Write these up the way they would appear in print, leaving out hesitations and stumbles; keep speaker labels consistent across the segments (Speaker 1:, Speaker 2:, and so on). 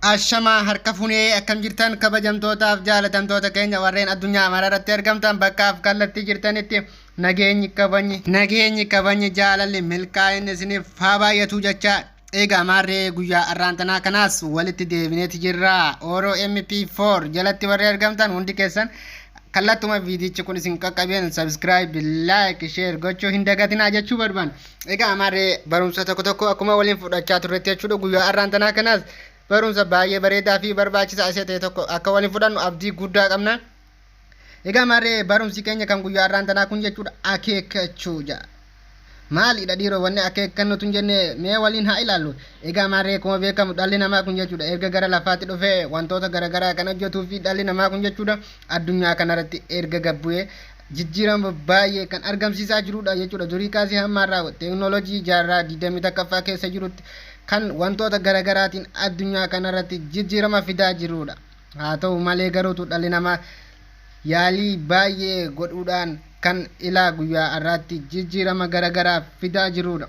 Speaker 1: Ashama harka funee akkam jirtan kabajamtootaaf jaalatamtoota keenya warreen addunyaa mararatti argamtan bakkaaf kallattii jirtanitti nageenyi kabajni jaalalli milkaa'inni isiniif haa baay'atu jecha egaa maarree guyyaa arraantanaa kanaas walitti deebineeti jirra. Oro MP4 jalatti warreen argamtan hundi keessan kallattuma viidichi kun isin qaqqabeen subscribe like share gochuu hin dagatinaa jechuu barbaanna. Egaa maarree barumsa tokko akkuma waliin fudhachaa turretti jechuudha. Guyyaa arraantanaa kanaas barumsa baay'ee bareedaa fi barbaachisaa isa ta'e tokko akka waliin fudhannu abdii guddaa qabna. Egaa maarree barumsi keenya kan guyyaa arraantanaa kun jechuudha akeekachuu jedha. Maalidha dhiiroo wanni akeekkannutu hin jenne mee waliin haa ilaallu. Egaa maarree akkuma beekamu dhalli namaa kun jechuudha erga gara lafaatti dhufee wantoota garaagaraa kan hojjetuu fi dhalli namaa kun jechuudha addunyaa kanarratti erga gabbu'ee jijjiirama baay'ee kan argamsiisaa jirudha jechuudha. Durii kaasee hamma har'aa teeknooloojii jaarraa 21ffaa keessa jirutti kan wantoota garaagaraatiin addunyaa kanarratti jijjiirama fidaa jirudha. Haa ta'u malee garuutu dhalli namaa yaalii baay'ee godhuudhaan kan ilaa guyyaa har'aatti jijjiirama garaagaraa fidaa jirudha.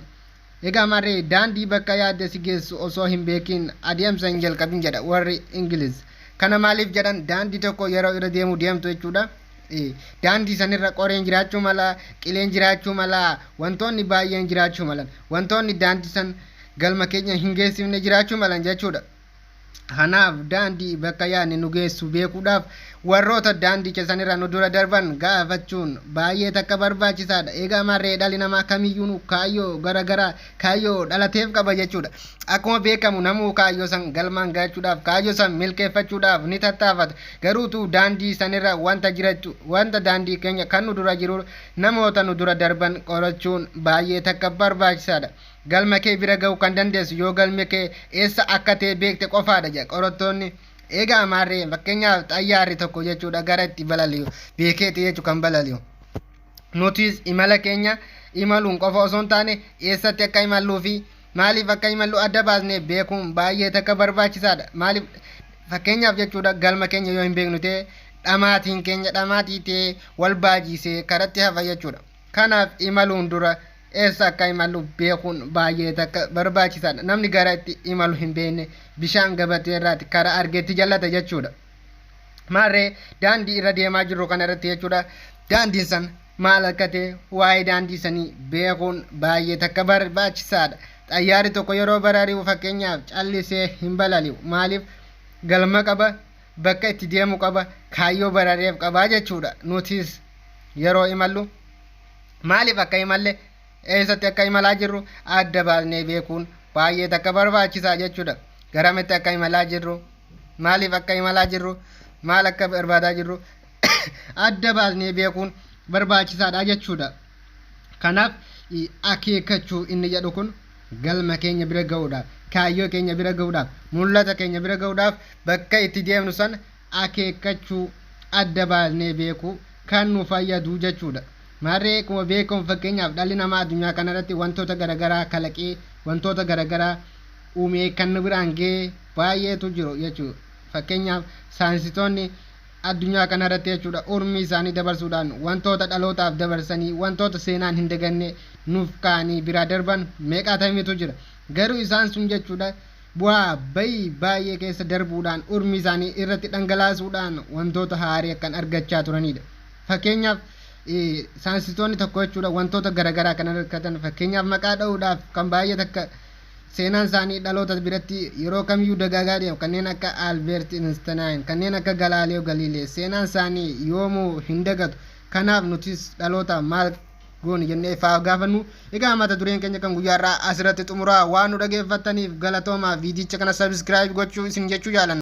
Speaker 1: Egaa maarree daandii bakka yaadde si geessu osoo hin beekin adeemsa hin jalqabin jedha warri Ingiliz. Kana maaliif jedhan daandii tokko yeroo irra deemtu jechuudha. Daandii sanirra qoreen jiraachuu mala, qileen jiraachuu mala, wantoonni baay'een jiraachuu malan, wantoonni daandii san galma keenya hin geessifne jiraachuu malan jechuudha. Kanaaf daandii bakka yaadne nu geessu beekuudhaaf warroota daandii keessanirra nu dura darban gaafachuun baay'ee takka barbaachisaadha. Egaa maarree dhalli namaa kamiyyuu kaayyoo garaagaraa kaayyoo dhalateef qaba jechuudha. Akkuma beekamu namuu kaayyoo san galmaan gahuudhaaf kaayyoo san milkeeffachuudhaaf ni tattaafata. Garuutu daandii sanirra wanta daandii keenya kan nu dura jiru namoota nu dura darban qorachuun baay'ee takka barbaachisaadha. Galma kee bira ga'uu kan dandeessu yoo galmi kee eessa akka ta'e beekte qofaadha jedha qorattoonni. Egaa maarree fakkeenyaaf xayyaarri tokko jechuudha gara itti balali'u beekeeti jechuu kan balali'u. Nutis imala keenya imaluun qofa osoo hin taane eessatti akka imalluu fi maaliif akka imallu adda baasnee beekuun baay'ee takka barbaachisaadha. Maaliif fakkeenyaaf jechuudha galma keenya yoo hin beeknu ta'e dhamaatiin keenya dhamaatii ta'e wal baajisee karatti hafa jechuudha. Kanaaf imaluun dura eessa akka imallu beekuun baay'ee takka barbaachisaadha. Namni gara itti imalu hin beekne bishaan gabatee irraati karaa argeetti jallata jechuudha. Maarree daandii irra deemaa jirru kana irratti jechuudha daandiin san maal akka ta'e waa'ee daandii sanii beekuun baay'ee takka barbaachisaadha. Xayyaarri tokko yeroo barari'u fakkeenyaaf callisee hin balali'u. Maaliif galma qaba, bakka itti deemu qaba, kaayyoo barareef qaba jechuudha. Nutis yeroo imallu maaliif akka imalle eessatti akka imalaa jirru adda baasnee beekuun baay'ee takka barbaachisaa jechuudha. Garamitti akka imalaa jirru, maaliif akka imalaa jirru, maal akka barbaadaa jirru adda baasnee beekuun barbaachisaadha jechuudha. Kanaaf akeekachuu inni jedhu kun galma keenya bira ga'uudhaaf, kaayyoo keenya bira ga'uudhaaf, mul'ata keenya bira ga'uudhaaf bakka itti deemnu san akeekachuu adda baasnee beekuu kan nu fayyadu jechuudha. Maarree akkuma beekamu fakkeenyaaf dhalli namaa addunyaa kanarratti wantoota garaagaraa kalaqee wantoota garaagaraa uumee kan nu biraan ga'e baay'eetu jiru jechuudha. Fakkeenyaaf saayinsitoonni addunyaa kanarratti jechuudha urmii isaanii dabarsuudhaan wantoota dhalootaaf dabarsanii wantoota seenaan hin daganne nuuf kaanii biraa darban meeqaatamitu jira. Garuu isaan sun jechuudha bu'aa bayii baay'ee keessa darbuudhaan urmii isaanii irratti dhangalaasuudhaan wantoota haarii akkan argachaa turanidha. Fakkeenyaaf saayinsitoonni tokko jechuudha wantoota garaagaraa kan argatan fakkeenyaaf maqaa dha'uudhaaf kan baay'ee takka seenaan isaanii dhaloota biratti yeroo kamiyyuu dagaagaa deemu kanneen akka Albert Einstein kanneen akka Galileo Galilei seenaan isaanii yoomuu hin dagatu. Kanaaf nutis dhaloota maal goone jennee faa gaafannu. Egaa mata dureen keenya kan guyyaa irraa asirratti xumuraa waan nu dhageeffattaniif galatoomaa viidicha kana subscribe gochuu isin jechuu jaalanna.